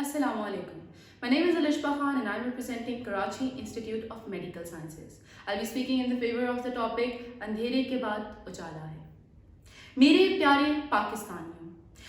Assalamu alaikum. My name is Alishba Khan and I'm representing Karachi Institute of Medical Sciences. I'll be speaking in the favor of the topic अंधेरे के बाद उजाला है। मेरे प्यारे पाकिस्तानियों,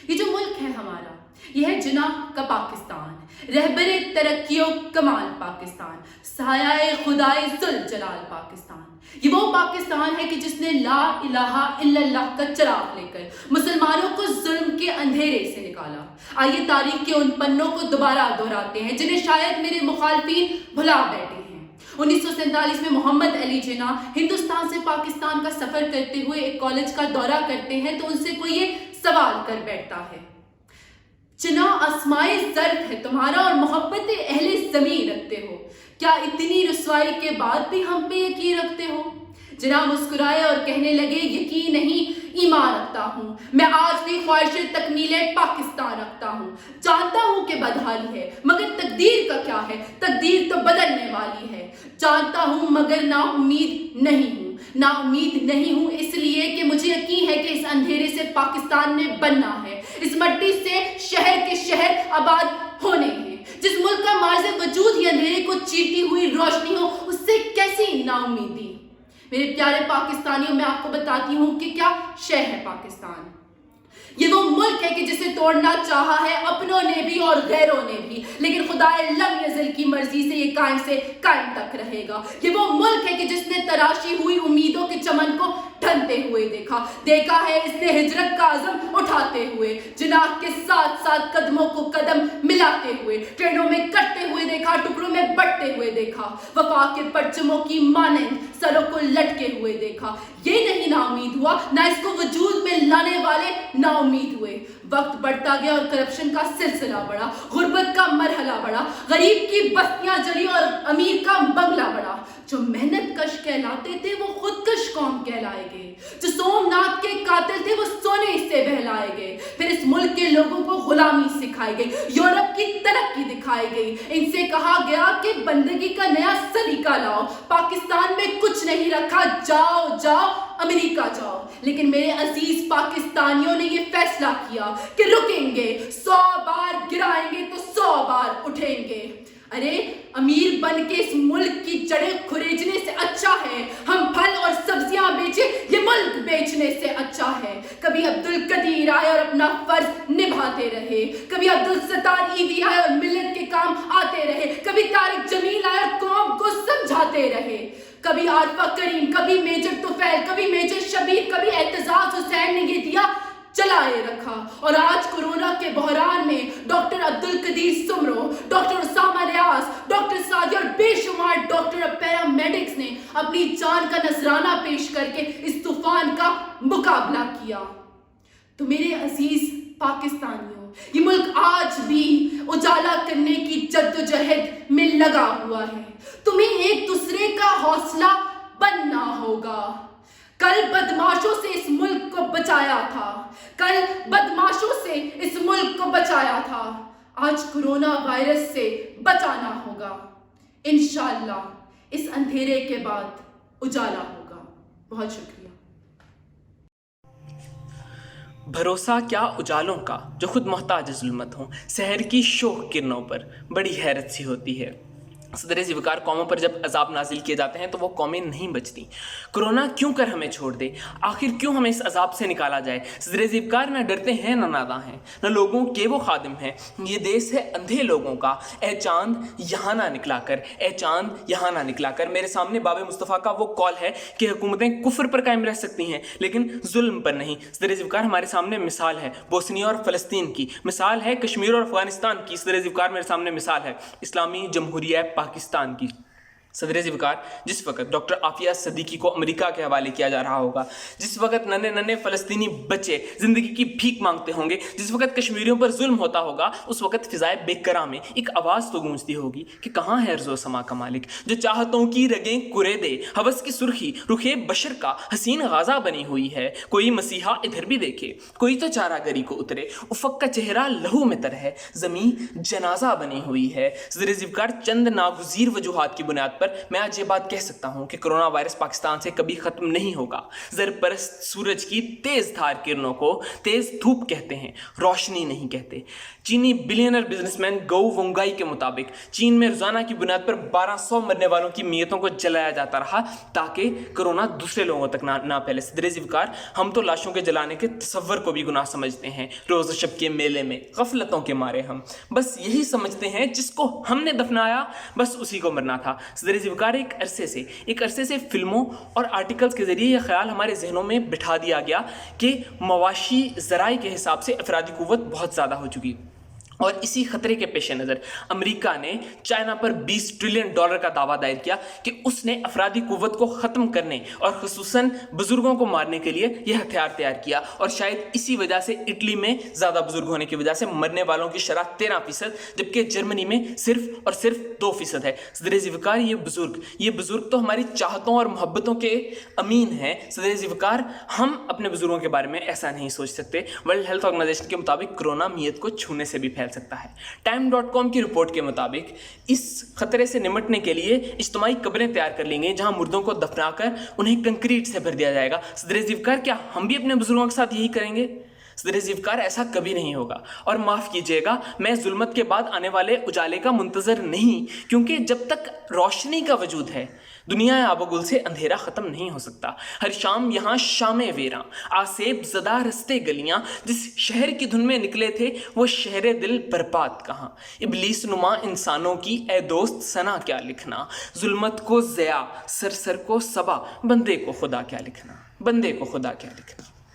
ये जो मुल्क है हमारा, ये है जिनाह का पाकिस्तान, रहबरे तरक्कियों कमाल पाकिस्तान, सायाए खुदाए जुल जलाल पाकिस्तान। ये वो पाकिस्तान है कि जिसने ला इलाहा इल्लल्लाह का चिराग लेकर मुसलमानों को जुल्म के अंधेरे से निकाला। आइए तारीख के उन पन्नों को दोबारा दोहराते हैं जिन्हें शायद मेरे मुखालफीन भुला बैठे हैं। 1947 में मोहम्मद अली जिन्ना हिंदुस्तान से पाकिस्तान का सफर करते हुए एक कॉलेज का दौरा करते हैं तो उनसे कोई ये सवाल कर बैठता है, जिन्ना आसमाए ज़र्फ है तुम्हारा और मोहब्बत अहले ज़मीन रखते हो, क्या इतनी रुसवाई के बाद भी हम पे यकीन रखते हो? जिन्ना मुस्कुराए और कहने लगे, यकीन नहीं ईमान रखता हूँ, मैं आज भी ख्वाहिश तकमील पाकिस्तान रखता हूँ। जानता हूँ कि बदहाली है मगर तकदीर का क्या है, तकदीर तो बदलने वाली है। जानता हूँ मगर नाउम्मीद नहीं हूँ, नाउम्मीद नहीं हूँ इसलिए कि मुझे यकीन है कि इस अंधेरे से पाकिस्तान ने बनना है, इस मट्टी से शहर के शहर आबाद होने हैं। जिस मुल्क का मार्ज़े वजूद ही अंधेरे को चीरती हुई रोशनी हो, उससे कैसी नाउम्मीदी। मेरे प्यारे पाकिस्तानियों, मैं आपको बताती हूँ कि क्या शय है पाकिस्तान। ये वो मुल्क है कि जिसे तोड़ना चाहा है अपनों ने भी और गैरों ने भी, लेकिन खुदाए लम यज़ल की मर्जी से ये कायम से कायम तक रहेगा। ये वो मुल्क है कि जिसने तराशी हुई उम्मीदों के चमन को ढलते हुए देखा है इसने हिजरत का अज़म उठाते हुए, जिनाह के साथ साथ कदमों को कदम मिलाते हुए, ट्रेनों में कटते हुए देखा, टुकड़ों में बटते हुए देखा, वफा के परचमों की मानंद सरों को लटके हुए देखा। ये नहीं नाउम्मीद हुआ, ना इसको वजूद में लाने वाले नाउम्मीद हुए। वक्त बढ़ता गया और करप्शन का सिलसिला बढ़ा, गुर्बत का मरहला बढ़ा, गरीब की बस्तियां जली और अमीर का बंगला बढ़ा। जो मेहनत कश कहलाते थे वो खुदकश कौम कहलाए गए, जो सोमनाथ के कातिल थे वो सोने से बहलाए गए। फिर इस मुल्क के लोगों को गुलामी सिखाई गई, यूरोप की तरक्की दिखाई गई। इनसे कहा गया कि बंदगी का नया सलीका लाओ, पाकिस्तान में कुछ नहीं रखा, जाओ जाओ अमेरिका जाओ। लेकिन मेरे अजीज पाकिस्तानियों ने ये फैसला किया कि रुकेंगे, 100 बार गिराएंगे तो 100 बार उठेंगे। अरे अमीर बन के इस मुल्क की जड़ें खुरेजने से अच्छा है हम फल और सब्जियां बेचे, ये मुल्क बेचने से अच्छा है। कभी अब्दुल कदीर आए और अपना फर्ज निभाते रहे, कभी अब्दुल सत्तार ईदी आए और मिल्लत के काम आते रहे, कभी तारिक जमील आए और कौम को समझाते रहे, कभी आरफा करीम, कभी मेजर तुफैल, कभी मेजर शबीर, कभी एतजाज हुसैन ने ये दिया चलाए रखा। और आज कोरोना के बहरान में डॉक्टर अब्दुल कदीर सुमरो, डॉक्टर उसामा रियाज, डॉक्टर सादिया और बेशुमार डॉक्टर और पैरामेडिक्स ने अपनी जान का नजराना पेश करके इस तूफान का मुकाबला किया। तो मेरे अजीज पाकिस्तानियों, ये मुल्क आज भी उजाला करने की जद्दोजहद में लगा हुआ है। तुम्हें एक दूसरे का हौसला बनना होगा। कल बदमाशों से इस मुल्क को बचाया था, कल बदमाशों से इस मुल्क को बचाया था, आज कोरोना वायरस से बचाना होगा। इंशाअल्लाह इस अंधेरे के बाद उजाला होगा। बहुत शुक्रिया। भरोसा क्या उजालों का जो खुद मोहताज जुल्मत हों, शहर की शोख किरणों पर बड़ी हैरत सी होती है। सदर ज़िवकार कौमों पर जब अजाब नाजिल किए जाते हैं तो वो कौमें नहीं बचती। कोरोना क्यों कर हमें छोड़ दे, आखिर क्यों हमें इस अजाब से निकाला जाए। सदर ज़िवकार न डरते हैं न नादां हैं, न लोगों के वो खादिम हैं। ये देश है अंधे लोगों का, ए चांद यहाँ ना निकला कर, ए चांद यहाँ ना निकला कर। मेरे सामने बाब मुस्तफ़ा का वो कॉल है कि हुकूमतें कुफ्र पर कायम रह सकती हैं लेकिन जुल्म पर नहीं। सदर ज़िवकार हमारे सामने मिसाल है बोस्निया और फ़लस्तीन की, मिसाल है कश्मीर और अफ़गानिस्तान की। सदर ज़िवकार मेरे सामने मिसाल है इस्लामी जमहूरिया पाकिस्तान की। सदर ज़िवकार जिस वक्त डॉक्टर आफिया सदीकी को अमेरिका के हवाले किया जा रहा होगा, जिस वक्त नन्हे नन्हे फ़लस्तीनी बच्चे ज़िंदगी की भीख मांगते होंगे, जिस वक्त कश्मीरियों पर जुल्म होता होगा, उस वक्त फ़िज़ाए बेकरा में एक आवाज़ तो गूंजती होगी कि कहाँ है अर्ज़ो समा का मालिक जो चाहतों की रगें कुरे दे, हवस की सुर्खी रुखे बशर का हसीन गाज़ा बनी हुई है। कोई मसीहा इधर भी देखे, कोई तो चारागरी को उतरे, उफ़क़ का चेहरा लहू में तर है, ज़मीं जनाजा बनी हुई है। सदर ज़िवकार चंद नागुज़ीर वजूहात की बुनियाद پر میں آج یہ بات کہہ سکتا ہوں کہ کرونا وائرس پاکستان سے کبھی ختم نہیں ہوگا. زرپرست سورج کی تیز دھار کرنوں کو تیز دھوپ کہتے ہیں, روشنی نہیں کہتے. چینی بلینئر بزنس مین گو ونگائی کے مطابق چین میں روزانہ کی بنیاد پر 1200 مرنے والوں کی میتوں کو جلایا جاتا رہا تاکہ کرونا دوسرے لوگوں تک نہ پھیلے. صدر ذوالفقار, ہم تو لاشوں کے جلانے کے تصور کو بھی گناہ سمجھتے ہیں. روز و شب کے میلے میں غفلتوں کے مارے ہم بس یہی سمجھتے ہیں جس کو ہم نے دفنایا بس اسی کو مرنا تھا. صدر ذوالفقار, ایک عرصے سے فلموں اور آرٹیکلز کے ذریعے یہ خیال ہمارے ذہنوں میں بٹھا دیا گیا کہ مواشی ذرائع کے حساب سے افرادی قوت بہت زیادہ ہو چکی, اور اسی خطرے کے پیش نظر امریکہ نے چائنا پر $20 ٹریلین کا دعویٰ دائر کیا کہ اس نے افرادی قوت کو ختم کرنے اور خصوصاً بزرگوں کو مارنے کے لیے یہ ہتھیار تیار کیا, اور شاید اسی وجہ سے اٹلی میں زیادہ بزرگ ہونے کی وجہ سے مرنے والوں کی شرح 13%, جبکہ جرمنی میں صرف اور صرف 2% ہے. صدر ذوالفقار, یہ بزرگ تو ہماری چاہتوں اور محبتوں کے امین ہیں. صدر ذوالفقار, ہم اپنے بزرگوں کے بارے میں ایسا نہیں سوچ سکتے. ورلڈ ہیلتھ آرگنائزیشن کے مطابق کرونا میت کو چھونے سے بھی پھیل سکتا ہے. Time.com کی رپورٹ کے مطابق اس خطرے سے نمٹنے کے لیے اجتماعی قبریں تیار کر لی گئی جہاں مردوں کو دفنا کر انہیں کنکریٹ سے بھر دیا جائے گا. صدر ذوالفقار, کیا ہم بھی اپنے بزرگوں کے ساتھ یہی کریں گے؟ صدر ذوالفقار, ایسا کبھی نہیں ہوگا, اور معاف کیجیے گا میں ظلمت کے بعد آنے والے اجالے کا منتظر نہیں, کیونکہ جب تک روشنی کا وجود ہے دنیا آب و گل سے اندھیرا ختم نہیں ہو سکتا. ہر شام یہاں شام ویراں, آسیب زدہ رستے گلیاں, جس شہر کی دھن میں نکلے تھے وہ شہر دل برباد کہاں. ابلیس نما انسانوں کی اے دوست ثنا کیا لکھنا, ظلمت کو ضیاء سر کو صبا, بندے کو خدا کیا لکھنا.